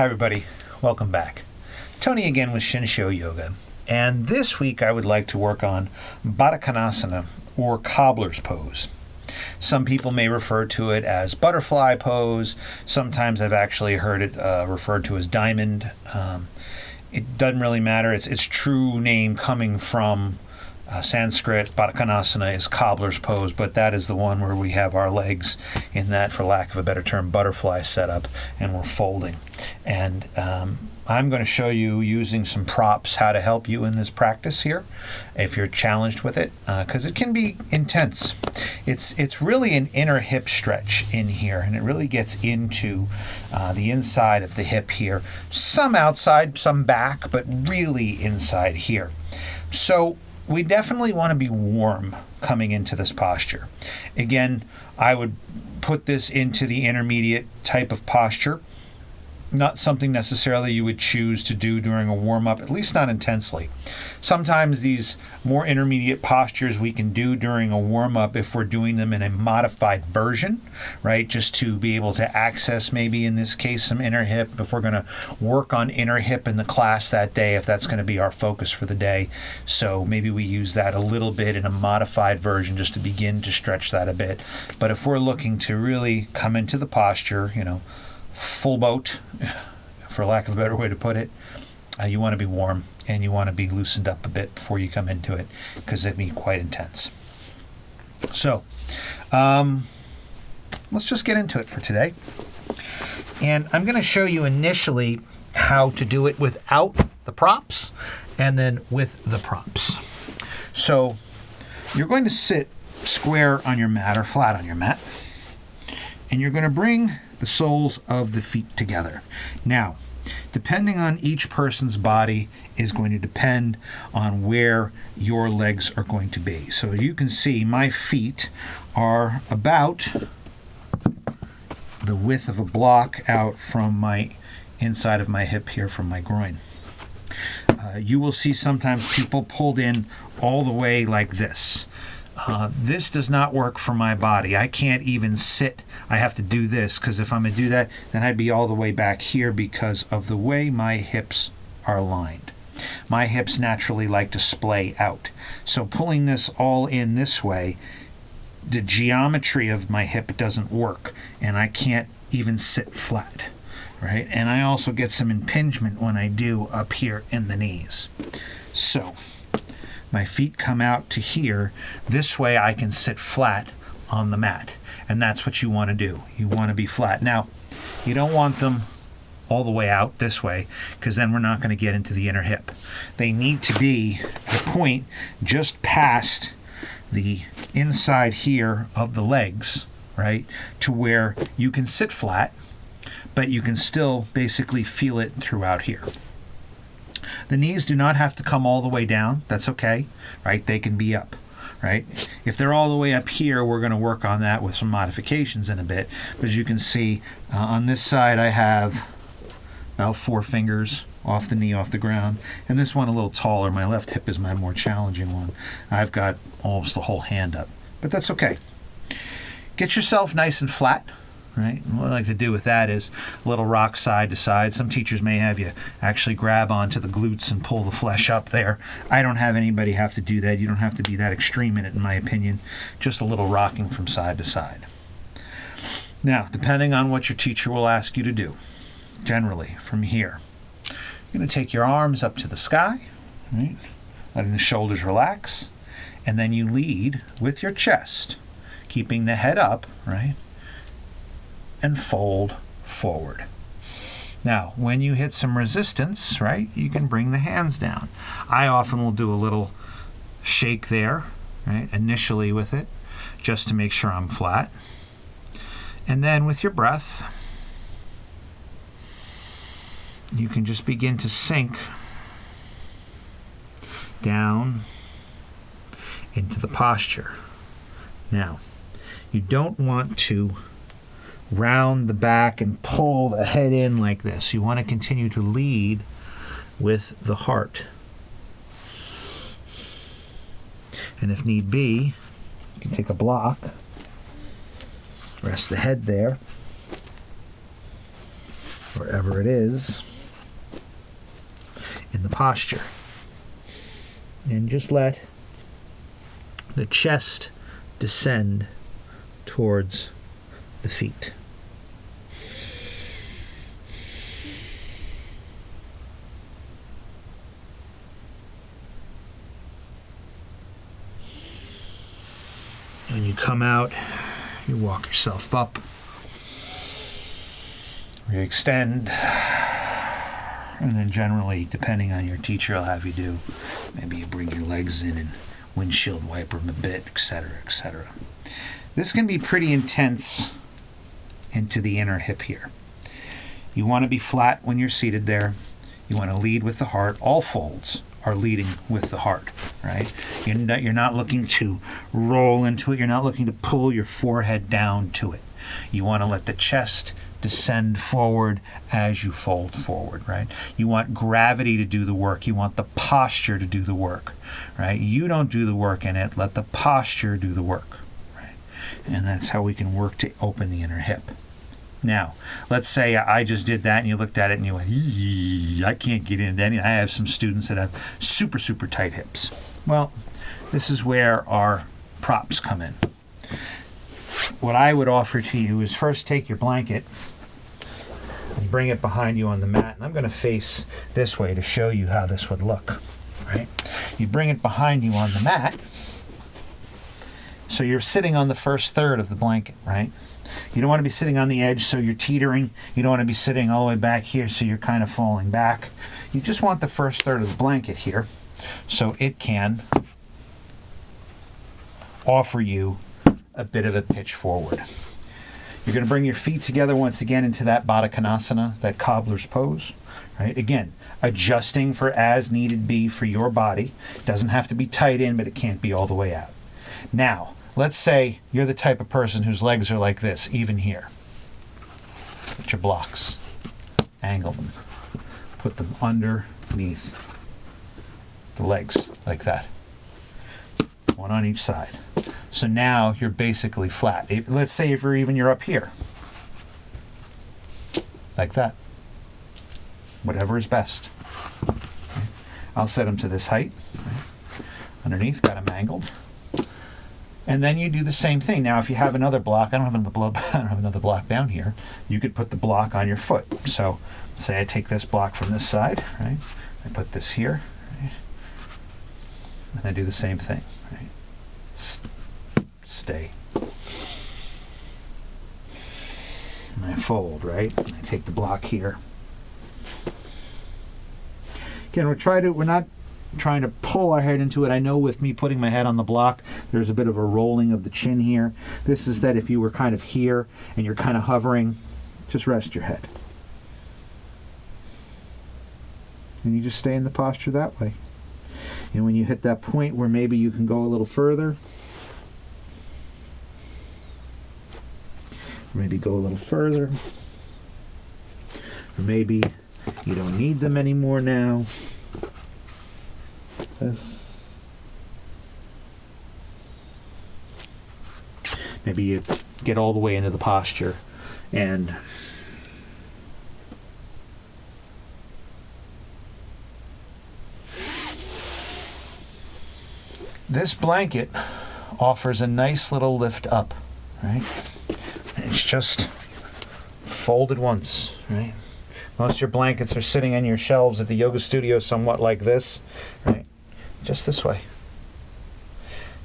Hi everybody, welcome back. Tony again with Shinsho Yoga, and this week I would like to work on Baddha Konasana, or Cobbler's pose. Some people may refer to it as butterfly pose. Sometimes I've actually heard it referred to as diamond. It doesn't really matter. Its true name coming from Sanskrit, Baddha Konasana, is cobbler's pose, but that is the one where we have our legs in that, for lack of a better term, butterfly setup, and we're folding. And I'm going to show you using some props how to help you in this practice here if you're challenged with it, because it can be intense. It's really an inner hip stretch in here, and it really gets into the inside of the hip here. Some outside, some back, but really inside here. So we definitely want to be warm coming into this posture. Again, I would put this into the intermediate type of posture. Not something necessarily you would choose to do during a warm-up, at least not intensely. Sometimes these more intermediate postures we can do during a warm-up if we're doing them in a modified version, right? Just to be able to access, maybe in this case, some inner hip, if we're going to work on inner hip in the class that day, if that's going to be our focus for the day. So maybe we use that a little bit in a modified version just to begin to stretch that a bit. But if we're looking to really come into the posture, full boat, for lack of a better way to put it, you want to be warm and you want to be loosened up a bit before you come into it, because it'd be quite intense. So let's just get into it for today. And I'm going to show you initially how to do it without the props and then with the props. So you're going to sit square on your mat or flat on your mat, and you're going to bring the soles of the feet together. Now, depending on each person's body is going to depend on where your legs are going to be. So you can see my feet are about the width of a block out from my inside of my hip here, from my groin. You will see sometimes people pulled in all the way like this. This does not work for my body. I can't even sit. I have to do this, because if I'm going to do that, then I'd be all the way back here because of the way my hips are aligned. My hips naturally like to splay out. So pulling this all in this way, the geometry of my hip doesn't work, and I can't even sit flat, right? And I also get some impingement when I do up here in the knees. So my feet come out to here. This way I can sit flat on the mat. And that's what you want to do. You want to be flat. Now, you don't want them all the way out this way, because then we're not going to get into the inner hip. They need to be at a point just past the inside here of the legs, right? To where you can sit flat, but you can still basically feel it throughout here. The knees do not have to come all the way down. That's okay, right? They can be up, right? If they're all the way up here, we're going to work on that with some modifications in a bit. But as you can see, on this side, I have about 4 fingers off the knee, off the ground. And this one a little taller. My left hip is my more challenging one. I've got almost the whole hand up, but that's okay. Get yourself nice and flat. Right? And what I like to do with that is a little rock side to side. Some teachers may have you actually grab onto the glutes and pull the flesh up there. I don't have anybody have to do that. You don't have to be that extreme in it, in my opinion. Just a little rocking from side to side. Now, depending on what your teacher will ask you to do, generally from here, you're going to take your arms up to the sky, right? Letting the shoulders relax, and then you lead with your chest, keeping the head up, right? And fold forward. Now, when you hit some resistance, right, you can bring the hands down. I often will do a little shake there, right, initially with it, just to make sure I'm flat. And then with your breath, you can just begin to sink down into the posture. Now, you don't want to round the back and pull the head in like this. You want to continue to lead with the heart. And if need be, you can take a block, rest the head there, or wherever it is in the posture. And just let the chest descend towards the feet. When you come out, you walk yourself up. You extend. And then generally, depending on your teacher, I'll have you do, maybe you bring your legs in and windshield wiper them a bit, etc., etc. This can be pretty intense into the inner hip here. You want to be flat when you're seated there. You want to lead with the heart. All folds are leading with the heart, right? You're not looking to roll into it. You're not looking to pull your forehead down to it. You want to let the chest descend forward as you fold forward, right? You want gravity to do the work. You want the posture to do the work, right? You don't do the work in it. Let the posture do the work, right? And that's how we can work to open the inner hip. Now, let's say I just did that and you looked at it and you went, I can't get into any. I have some students that have super, super tight hips. Well, this is where our props come in. What I would offer to you is first take your blanket and bring it behind you on the mat. And I'm going to face this way to show you how this would look, right? You bring it behind you on the mat. So you're sitting on the first third of the blanket, right? You don't want to be sitting on the edge so you're teetering. You don't want to be sitting all the way back here so you're kind of falling back. You just want the first third of the blanket here so it can offer you a bit of a pitch forward. You're going to bring your feet together once again into that Baddha Konasana, that Cobbler's pose, right? Again, adjusting for as needed be for your body. It doesn't have to be tight in, but it can't be all the way out. Now, let's say you're the type of person whose legs are like this, even here. Put your blocks, angle them, put them underneath the legs like that. One on each side. So now you're basically flat. Let's say if you're up here. Like that. Whatever is best. Okay. I'll set them to this height. Right. Underneath, got them angled. And then you do the same thing. Now, if you have another block, I don't have another block down here. You could put the block on your foot. So, say I take this block from this side, right? I put this here, right? And I do the same thing, right? Stay. And I fold, right? And I take the block here. Again, we're not trying to pull our head into it. I know with me putting my head on the block, there's a bit of a rolling of the chin here. This is that if you were kind of here and you're kind of hovering, just rest your head. And you just stay in the posture that way. And when you hit that point where maybe you can go a little further, maybe go a little further, or maybe you don't need them anymore now. This. Maybe you get all the way into the posture and this blanket offers a nice little lift up, right? It's just folded once, right? Most of your blankets are sitting on your shelves at the yoga studio somewhat like this, right? Just this way.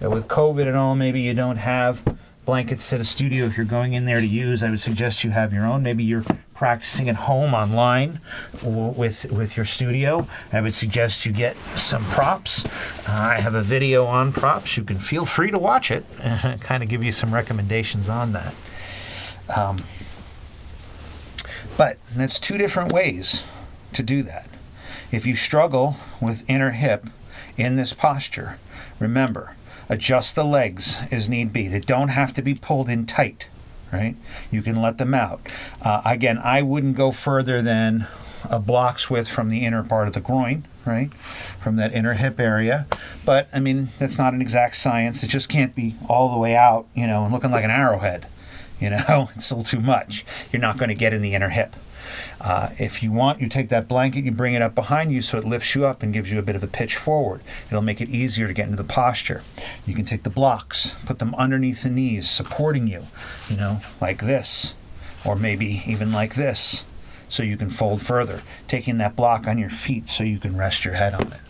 Now with COVID and all, maybe you don't have blankets at a studio. If you're going in there to use, I would suggest you have your own. Maybe you're practicing at home online or with your studio. I would suggest you get some props. I have a video on props. You can feel free to watch it and kind of give you some recommendations on that. But that's two different ways to do that. If you struggle with inner hip in this posture, remember, adjust the legs as need be. They don't have to be pulled in tight, right? You can let them out. Again, I wouldn't go further than a block's width from the inner part of the groin, right? From that inner hip area. But, I mean, that's not an exact science. It just can't be all the way out, and looking like an arrowhead. It's a little too much. You're not going to get in the inner hip. If you want, you take that blanket, you bring it up behind you so it lifts you up and gives you a bit of a pitch forward. It'll make it easier to get into the posture. You can take the blocks, put them underneath the knees, supporting you, like this, or maybe even like this, so you can fold further, taking that block on your feet so you can rest your head on it.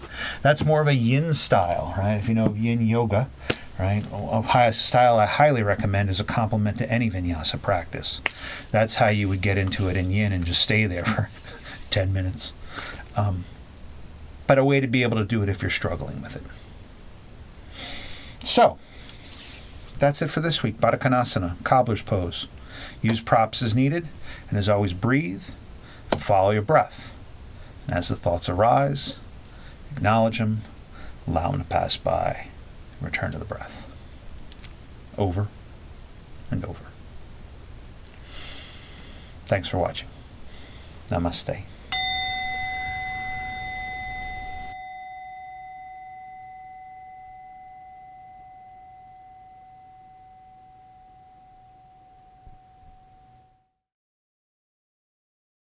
That's more of a yin style, right? If you know yin yoga, right? A style I highly recommend as a complement to any vinyasa practice. That's how you would get into it in yin and just stay there for 10 minutes. But a way to be able to do it if you're struggling with it. So, that's it for this week. Baddha Konasana, Cobbler's pose. Use props as needed, and as always, breathe and follow your breath. And as the thoughts arise, acknowledge them, allow them to pass by, and return to the breath. Over and over. Thanks for watching. Namaste.